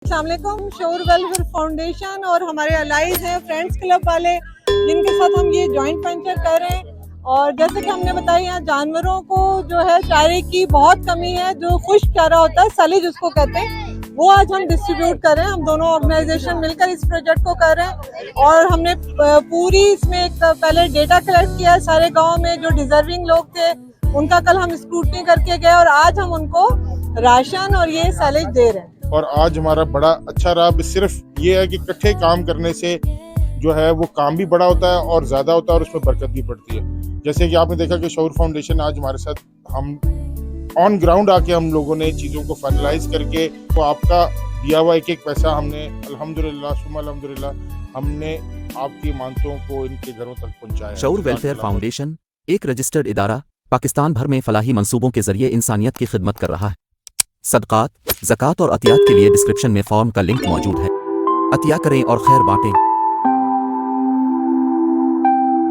अस्सलामुअलैकुम। शोर welfare foundation और हमारे अलाइज हैं फ्रेंड्स क्लब वाले, जिनके साथ हम ये जॉइंट वेंचर कर रहे हैं। और जैसे कि हमने बताया, यहाँ जानवरों को जो है चारे की बहुत कमी है। जो खुश्क चारा होता है, सलीज उसको कहते हैं, वो आज हम डिस्ट्रीब्यूट कर रहे हैं। हम दोनों ऑर्गेनाइजेशन मिलकर इस प्रोजेक्ट को कर रहे हैं। और हमने पूरी इसमें एक पहले डेटा कलेक्ट किया सारे गाँव में जो डिजर्विंग लोग थे, उनका कल हम स्क्रूटनी करके गए और आज हम उनको राशन और ये सैलेज दे रहे हैं। और आज हमारा बड़ा अच्छा रहा। सिर्फ ये है कि इकट्ठे काम करने से जो है वो काम भी बड़ा होता है और ज़्यादा होता है और उसमें बरकत भी पड़ती है। जैसे कि आपने देखा कि शऊर फाउंडेशन आज हमारे साथ, हम ऑन ग्राउंड आके हम लोगों ने चीज़ों को फाइनलाइज करके वो आपका दिया हुआ एक एक पैसा हमने अल्हम्दुलिल्लाह सुम्मा अल्हम्दुलिल्लाह हमने आपकी मानतों को इनके घरों तक पहुँचाया। शऊर वेलफेयर फाउंडेशन एक रजिस्टर्ड इदारा पाकिस्तान भर में फलाही मंसूबों के जरिए इंसानियत की खिदमत कर रहा है। सदकात, ज़कात और अतियात के लिए डिस्क्रिप्शन में फॉर्म का लिंक मौजूद है। अतिया करें और खैर बांटें।